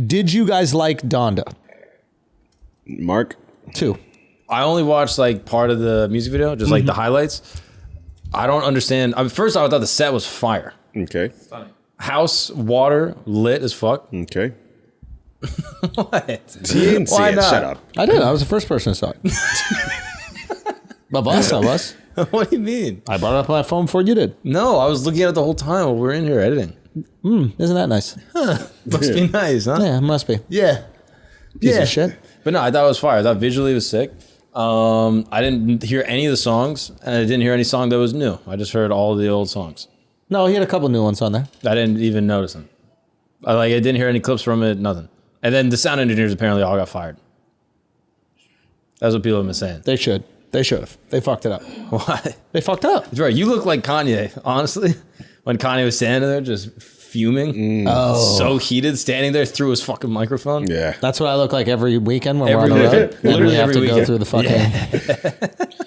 Did you guys like Donda? Mark? 2. I only watched like part of the music video, just like the highlights. I don't understand. First I thought the set was fire. Okay. House, water, lit as fuck. Okay. What? He didn't see Why it. not? Shut up. I did. I was the first person to saw it. Of us, I was. What do you mean? I brought it up on my phone before you did. No, I was looking at it the whole time while we were in here editing. Isn't that nice? Must be nice, huh? Yeah, it must be. Yeah. Piece of shit. But no, I thought it was fire. I thought visually it was sick. I didn't hear any of the songs, and I didn't hear any song that was new. I just heard all the old songs. No, he had a couple new ones on there. I didn't even notice them. I didn't hear any clips from it, nothing. And then the sound engineers apparently all got fired. That's what people have been saying. They should. They should have. They fucked it up. Why? They fucked it up. That's right. You look like Kanye, honestly. When Kanye was standing there just fuming. So heated, standing there through his fucking microphone. Yeah. That's what I look like every weekend when Every we're on the road. weekend. Literally have Every to go weekend. through the fucking...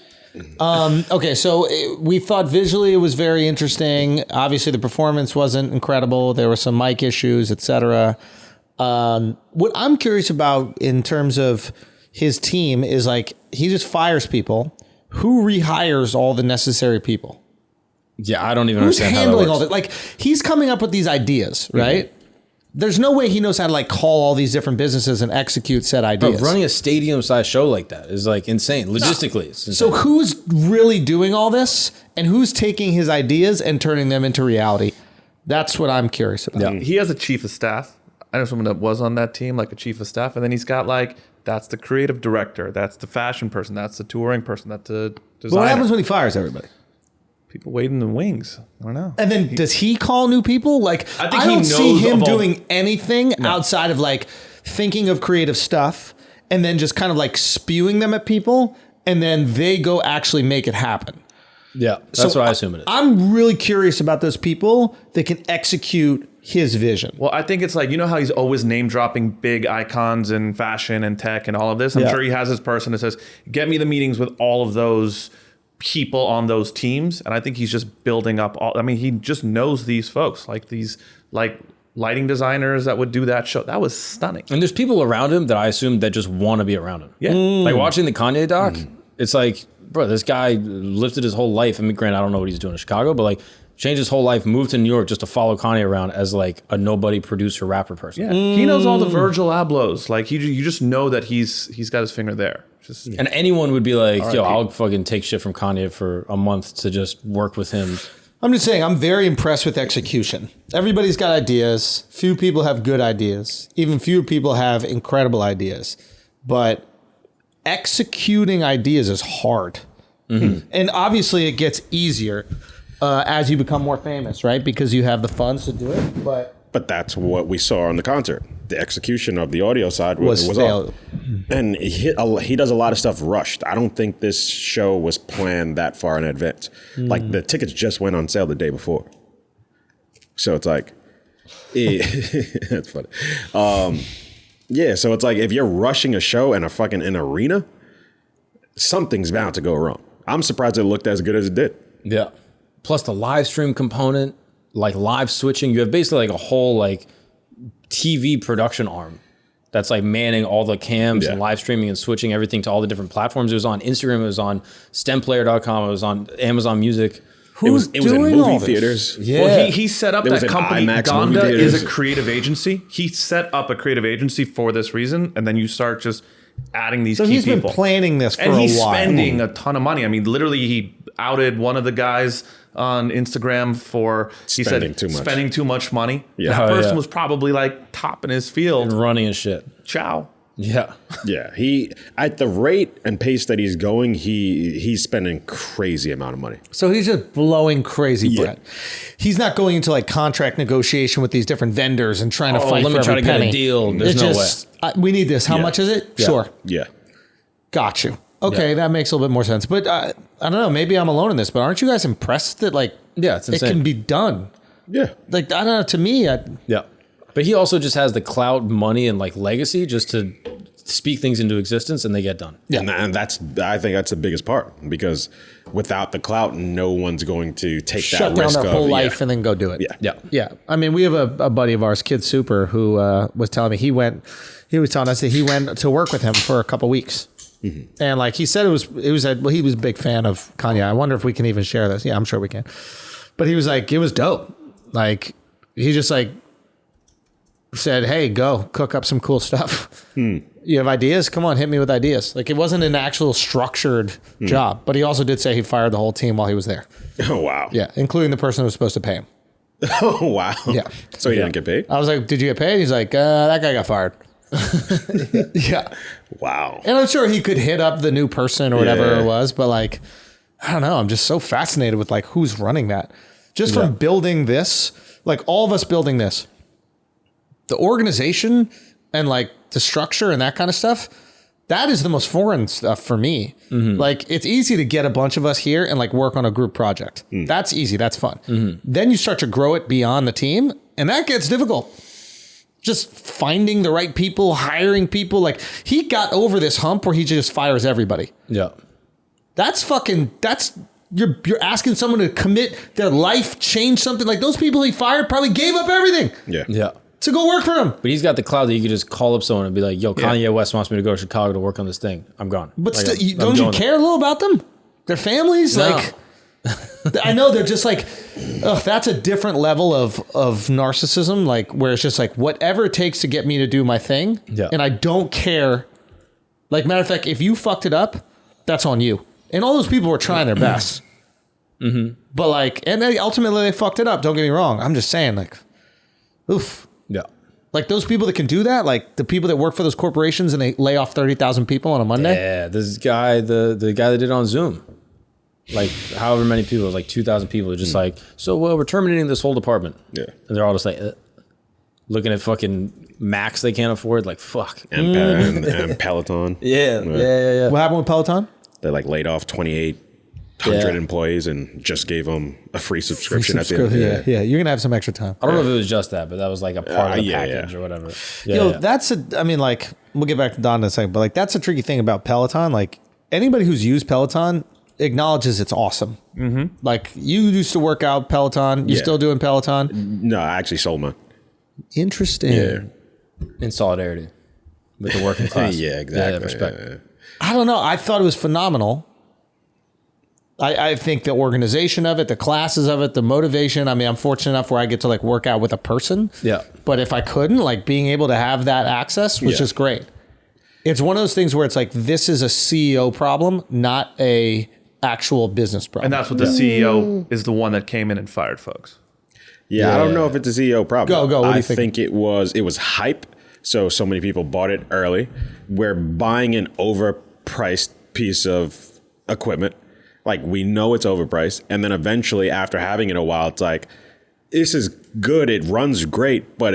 Okay, so we thought visually it was very interesting. Obviously, the performance wasn't incredible. There were some mic issues, etc. What I'm curious about in terms of his team is like he just fires people. Who rehires all the necessary people? Yeah, I don't even Who's understand handling how all that that? works. Like he's coming up with these ideas, right? There's no way he knows how to like call all these different businesses and execute said ideas. Bro, running a stadium-sized show like that is like insane. Logistically, it's insane. So who's really doing all this and who's taking his ideas and turning them into reality? That's what I'm curious about. Yeah. He has a chief of staff. I know someone that was on that team, like a chief of staff, and then he's got like that's the creative director, that's the fashion person, that's the touring person, that's the designer. What happens when he fires everybody? People wait in the wings. I don't know. And then does he call new people? Like I think I don't he see knows him of all- doing anything outside of like thinking of creative stuff and then just kind of like spewing them at people and then they go actually make it happen. yeah, that's what I assume it is. I'm really curious about those people that can execute his vision. Well, I think it's like, you know how he's always name dropping big icons in fashion and tech and all of this? I'm sure he has his person that says, get me the meetings with all of those people on those teams. And I think he's just building up he just knows these folks, like these like lighting designers that would do that show. That was stunning. And there's people around him that I assume that just want to be around him. Yeah. Like watching the Kanye doc, it's like, bro, this guy lifted his whole life. I mean, granted, I don't know what he's doing in Chicago, but like changed his whole life, moved to New York just to follow Kanye around as like a nobody producer rapper person. Yeah. He knows all the Virgil Ablohs. Like you just know that he's got his finger there. Just And anyone would be like, yo, I'll fucking take shit from Kanye for a month to just work with him. I'm just saying, I'm very impressed with execution. Everybody's got ideas. Few people have good ideas. Even fewer people have incredible ideas. But executing ideas is hard. And obviously it gets easier as you become more famous, right? Because you have the funds to do it. But that's what we saw on the concert. The execution of the audio side was failed. off. And he does a lot of stuff rushed. I don't think this show was planned that far in advance. Like the tickets just went on sale the day before. So it's like, that's funny. Yeah, so it's like if you're rushing a show in an arena, something's bound to go wrong. I'm surprised it looked as good as it did. Yeah. Plus the live stream component, like live switching. You have basically like a whole like TV production arm that's like manning all the cams and live streaming and switching everything to all the different platforms. It was on Instagram, it was on stemplayer.com, it was on Amazon Music. It was in doing all movie this? theaters. Yeah. Well, he set up There was that an company. IMAX movie Donda theaters. is a creative agency. He set up a creative agency for this reason, and then you start just adding these So key he's people. been planning this for and a he's while. spending a ton of money. I mean, literally, he outed one of the guys on Instagram for Spending too much. spending too much money. Yeah. That Oh, person yeah. was probably like top in his field. And running and shit. Ciao. Yeah. Yeah, he at the rate and pace that he's going, he's spending crazy amount of money. So he's just blowing crazy Yeah. bread. He's not going into like contract negotiation with these different vendors and trying to fight let for me try every to get a penny. deal. There's It's no just, we need this. How Yeah. much is it? Yeah. Sure. Yeah. Got you. Okay, that makes a little bit more sense. But I don't know. Maybe I'm alone in this. But aren't you guys impressed that like Yeah, it's it insane. can be done? Yeah. Like I don't know. To me, Yeah. But he also just has the clout, money, and like legacy just to speak things into existence and they get done. Yeah. And I think that's the biggest part, because without the clout, no one's going to take Shut that down risk their whole life and then go do it. Yeah. I mean, we have a buddy of ours, Kid Super, who was telling me he was telling us that he went to work with him for a couple weeks. Mm-hmm. And like he said, he was a big fan of Kanye. I wonder if we can even share this. Yeah, I'm sure we can. But he was like, it was dope. Like he just like said, hey, go cook up some cool stuff. You have ideas? Come on, hit me with ideas. Like it wasn't an actual structured job, but he also did say he fired the whole team while he was there. Oh, wow. Yeah, including the person who was supposed to pay him. Oh, wow. Yeah. So he didn't get paid? I was like, did you get paid? He's like, that guy got fired. Yeah. Wow. And I'm sure he could hit up the new person or whatever it was, but like, I don't know. I'm just so fascinated with like who's running that. Just from building this, like all of us building this, the organization and like the structure and that kind of stuff, that is the most foreign stuff for me. Mm-hmm. Like it's easy to get a bunch of us here and like work on a group project. That's easy. That's fun. Mm-hmm. Then you start to grow it beyond the team and that gets difficult. Just finding the right people, hiring people. Like he got over this hump where he just fires everybody. Yeah. You're asking someone to commit their life, change something. Like those people he fired probably gave up everything. Yeah. To go work for him. But he's got the clout that you could just call up someone and be like, yo, Kanye West wants me to go to Chicago to work on this thing. I'm gone. But like, don't you care a little about them? Their families? No. Like, I know they're just like, that's a different level of narcissism. Like where it's just like, whatever it takes to get me to do my thing. Yeah. And I don't care. Like matter of fact, if you fucked it up, that's on you. And all those people were trying their best. Mm-hmm. But like, and ultimately they fucked it up. Don't get me wrong. I'm just saying like, oof. Yeah. Like those people that can do that, like the people that work for those corporations and they lay off 30,000 people on a Monday. Yeah, this guy, the guy that did it on Zoom, like however many people, it was like 2,000 people are just like, so well, we're terminating this whole department. Yeah. And they're all just like, looking at fucking Macs they can't afford, like fuck. And Peloton. Yeah. What happened with Peloton? They like laid off 2,800 employees and just gave them a free subscription at the end. Yeah. You're gonna have some extra time. I don't know if it was just that, but that was like a part of the package or whatever. That's I mean, like we'll get back to Donda in a second, but like that's a tricky thing about Peloton. Like anybody who's used Peloton acknowledges it's awesome. Mm-hmm. Like you used to work out Peloton, you still doing Peloton? No, I actually sold mine. Interesting. Yeah. In solidarity with the working class. Yeah, exactly. Yeah, respect. I don't know. I thought it was phenomenal. I think the organization of it, the classes of it, the motivation. I mean, I'm fortunate enough where I get to like work out with a person. Yeah. But if I couldn't, like being able to have that access was just great. It's one of those things where it's like, this is a CEO problem, not a actual business problem. And that's what the CEO is, the one that came in and fired folks. Yeah, I don't know if it's a CEO problem. Go. What do you think it was hype. So many people bought it early. We're buying an overpriced piece of equipment. Like we know it's overpriced. And then eventually after having it a while, it's like, this is good. It runs great, but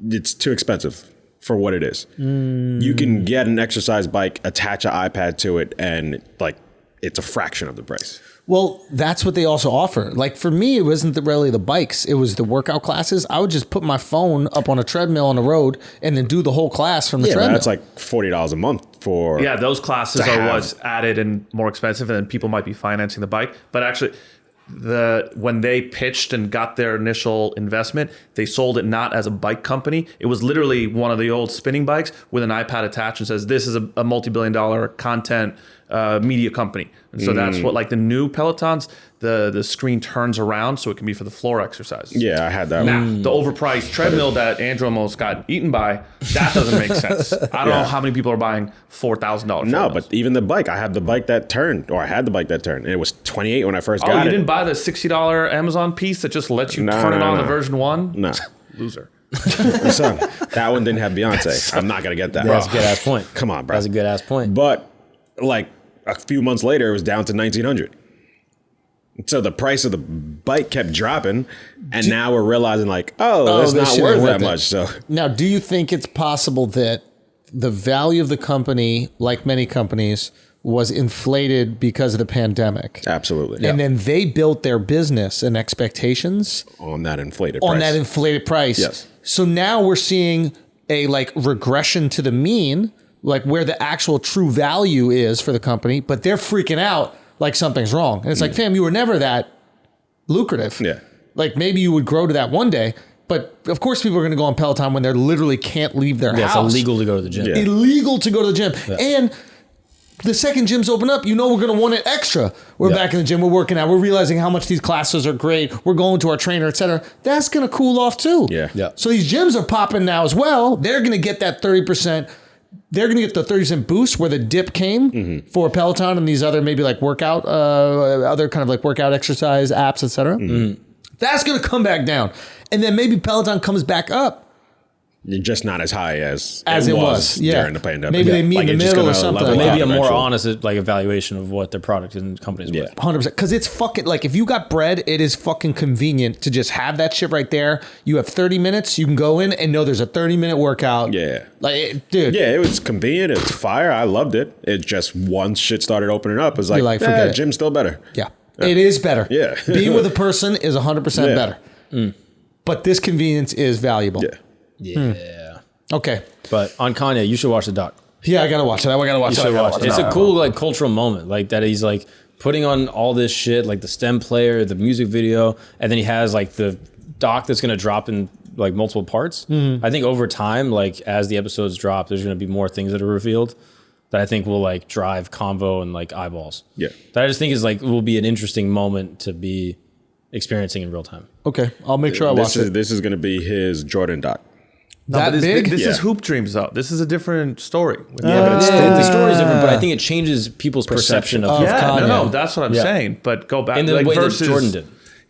it's too expensive for what it is. You can get an exercise bike, attach an iPad to it, and like it's a fraction of the price. Well, that's what they also offer. Like for me, it wasn't really the bikes. It was the workout classes. I would just put my phone up on a treadmill on the road and then do the whole class from the treadmill. That's like $40 a month for... Yeah, those classes are what's added and more expensive, and then people might be financing the bike. But actually, when they pitched and got their initial investment, they sold it not as a bike company. It was literally one of the old spinning bikes with an iPad attached and says, this is a multi-billion-dollar content media company. And so that's what, like the new Pelotons, the screen turns around so it can be for the floor exercises. Yeah, I had that one. The overpriced treadmill that Andrew almost got eaten by, that doesn't make sense. I don't know how many people are buying $4,000. No, but even the bike, I had the bike that turned, and it was $28 when I first got it. Oh, you didn't buy the $60 Amazon piece that just lets you turn it on the version 1? No. Loser. Son, that one didn't have Beyonce. I'm not going to get that. That's a good ass point. Come on, bro. That's a good ass point. But like a few months later, it was down to $1,900. So the price of the bike kept dropping, and now we're realizing like, it's not worth that much. So now, do you think it's possible that the value of the company, like many companies, was inflated because of the pandemic? Absolutely. And then they built their business and expectations on that inflated price. Yes. So now we're seeing a like regression to the mean like where the actual true value is for the company, but they're freaking out like something's wrong. And it's like, fam, you were never that lucrative. Yeah. Like maybe you would grow to that one day, but of course people are going to go on Peloton when they literally can't leave their Yeah, house. it's illegal to go to the gym. Yeah. Illegal to go to the gym. And the second gyms open up, we're going to want it extra. We're back in the gym. We're working out. We're realizing how much these classes are great. We're going to our trainer, et cetera. That's going to cool off too. Yeah. So these gyms are popping now as well. They're going to get that 30%. They're going to get the 30% boost where the dip came for Peloton and these other maybe like workout, other kind of like workout exercise apps, et cetera. That's going to come back down. And then maybe Peloton comes back up. Just not as high as it was. during the pandemic. Maybe they meet in the it's just middle or gonna something. level Maybe out a more eventually. honest like evaluation of what their product and companies Yeah. worth. 100%. Because it's fucking, like, if you got bread, it is fucking convenient to just have that shit right there. You have 30 minutes. You can go in and know there's a 30-minute workout. Yeah. Like, dude. Yeah, it was convenient. It's fire. I loved it. It just once shit started opening up, it's like, forget it. gym's still better. Yeah. It is better. Yeah. Being with a person is 100% Yeah. better. But this convenience is valuable. Yeah. Yeah. Okay. But on Kanye, you should watch the doc. Yeah, I got to watch it. I got to watch You it. I should gotta watch it. It's a cool like cultural moment, like that he's like putting on all this shit, like the stem player, the music video, and then he has like the doc that's gonna drop in like multiple parts. I think over time, like as the episodes drop, there's gonna be more things that are revealed that I think will like drive convo and like eyeballs. Yeah. That I just think is like will be an interesting moment to be experiencing in real time. Okay. I'll make sure I watch it. This is going to be his Jordan doc. That but big? This is Yeah. Hoop Dreams, though. This is a different story. Yeah, but it's still, the story is different, but I think it changes people's perception of Yeah, Kanye. no, that's what I'm Yeah. saying. But go back in the like, way versus that Jordan did.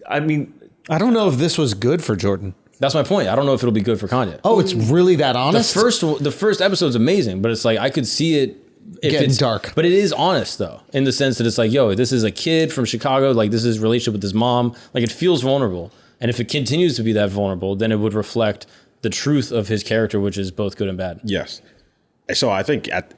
I mean, I don't know if this was good for Jordan. That's my point. I don't know if it'll be good for Kanye. Oh, it's really that honest? The first episode's amazing, but it's like I could see it if Getting it's dark. But it is honest though, in the sense that it's like, yo, this is a kid from Chicago, like this is his relationship with his mom. Like it feels vulnerable. And if it continues to be that vulnerable, then it would reflect the truth of his character, which is both good and bad. Yes. So I think at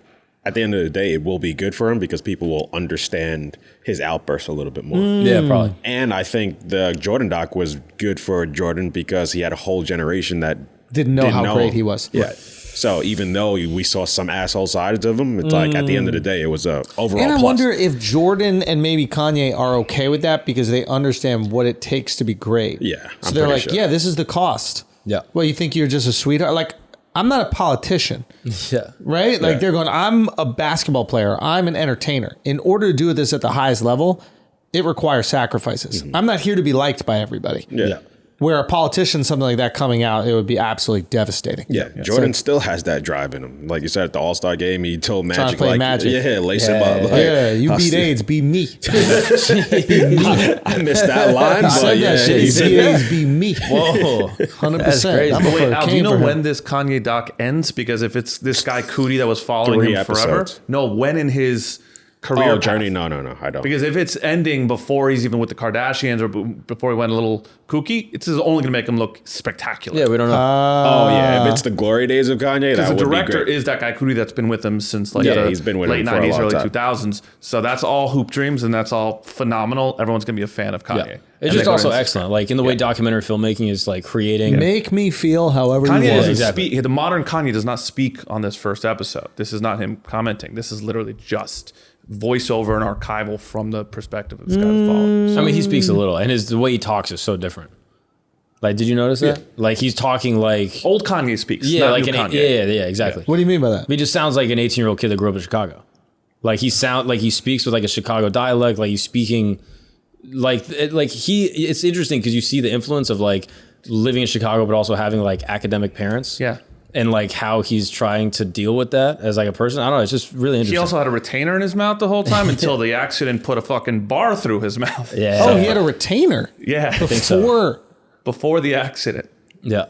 the end of the day, it will be good for him because people will understand his outbursts a little bit more. Yeah, probably. And I think the Jordan doc was good for Jordan because he had a whole generation that Didn't know how great him. he was. Yeah. So even though we saw some asshole sides of him, it's like at the end of the day, it was a overall And I plus. wonder if Jordan and maybe Kanye are okay with that because they understand what it takes to be great. Yeah, So I'm they're pretty like, sure. yeah, this is the cost. Yeah. Well, you think you're just a sweetheart? Like, I'm not a politician, Yeah. right? Like Yeah. they're going, I'm a basketball player. I'm an entertainer. In order to do this at the highest level, it requires sacrifices. I'm not here to be liked by everybody. Yeah. Where a politician, something like that coming out, it would be absolutely devastating. Yeah, Jordan still has that drive in him. Like you said, at the All-Star game, he told Trying Magic, to play like, Magic. yeah, lace him up. Like, Yeah, you I'll beat see- AIDS, be me. I missed that line, He but said yeah, that shit. he He said beat that. AIDS, be me. Whoa. 100%. That's crazy. I'm But a wait, Al, do you came know for him. when this Kanye doc ends? Because if it's this guy Cootie that was following 3 him forever, episodes. no, when in his career Oh, path? journey? No, I don't. Because if it's ending before he's even with the Kardashians or before he went a little kooky, it's only going to make him look spectacular. Yeah, we don't know. oh yeah, if it's the glory days of Kanye, that Because the would director be great. is that guy Cootie that's been with him since like Yeah, the he's been with late him for a 90s, long early time. 2000s. So that's all Hoop Dreams and that's all phenomenal. Everyone's going to be a fan of Kanye. yeah. And It's just they go also into- excellent. Like in the way documentary filmmaking is like creating. Make me feel however Kanye you want. doesn't exactly. speak. The modern Kanye does not speak on this first episode. This is not him commenting. This is literally just voiceover and archival from the perspective of this guy that follows. I mean, he speaks a little, and the way he talks is so different. Like, did you notice that? Like, he's talking like Old Kanye speaks. yeah, not like new an Kanye. yeah, exactly. What do you mean by that? He just sounds like an 18-year-old kid that grew up in Chicago. Like he speaks with like a Chicago dialect. Like he's speaking it's interesting because you see the influence of like living in Chicago, but also having like academic parents. Yeah. And like how he's trying to deal with that as like a person. I don't know. It's just really interesting. He also had a retainer in his mouth the whole time until the accident put a fucking bar through his mouth. yeah. Oh, he had a retainer Yeah. before. Before the accident. yeah.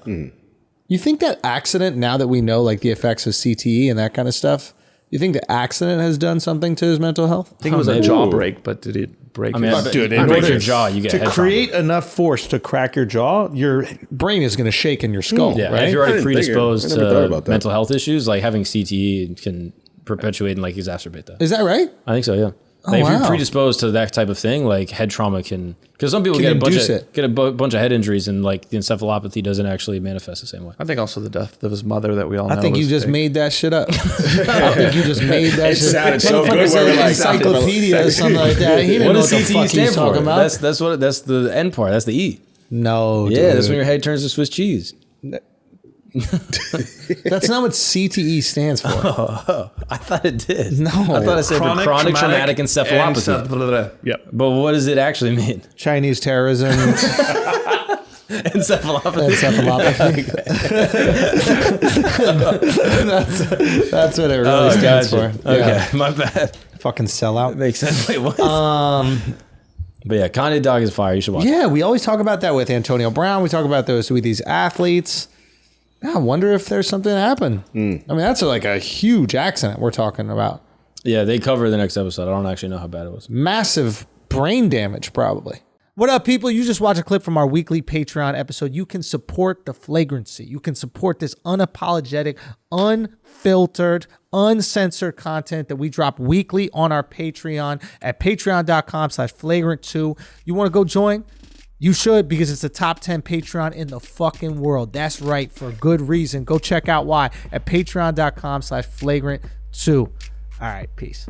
You think that accident, now that we know like the effects of CTE and that kind of stuff, you think the accident has done something to his mental health? I think it was a maybe. jaw break, but did it break I mean, his... but dude, in it order breaks to jaw, you get To head trauma. create enough force to crack your jaw, your brain is going to shake in your skull, Yeah, right? if you're I already didn't think predisposed I never thought to about that. mental health issues, like having CTE can perpetuate and like exacerbate that. Is that right? I think so, yeah. Like if wow. you're predisposed to that type of thing, like head trauma can, because some people Can get a bunch induce of it. bunch of head injuries, and like the encephalopathy doesn't actually manifest the same way. I think also the death of his mother that we all know. I think you was just fake. made that shit up. I think you just made that It shit up. sounded so good where we're like, encyclopedia or something like that. He didn't What know does what the CTE fuck he's stand talking for? about. That's the end part. That's the E. No, Yeah, that's dude. when your head turns to Swiss cheese. That's not what CTE stands for. I thought it did. No. I thought it said for chronic traumatic encephalopathy. Yep. But what does it actually mean? Chinese terrorism, Encephalopathy. encephalopathy. that's what it really stands Gotcha. for. Okay, Yeah. my bad. Fucking sellout. Makes sense. Wait, what? But yeah, Kanye Dog is fire. You should watch it. Yeah, we always talk about that with Antonio Brown. We talk about those with these athletes. I wonder if there's something that happened. I mean, that's like a huge accident we're talking about. Yeah, they cover the next episode. I don't actually know how bad it was. Massive brain damage, probably. What up, people? You just watched a clip from our weekly Patreon episode. You can support the Flagrancy. You can support this unapologetic, unfiltered, uncensored content that we drop weekly on our Patreon at patreon.com/flagrant2. You want to go join? You should, because it's the top 10 Patreon in the fucking world. That's right, for good reason. Go check out why at patreon.com/flagrant2. All right, peace.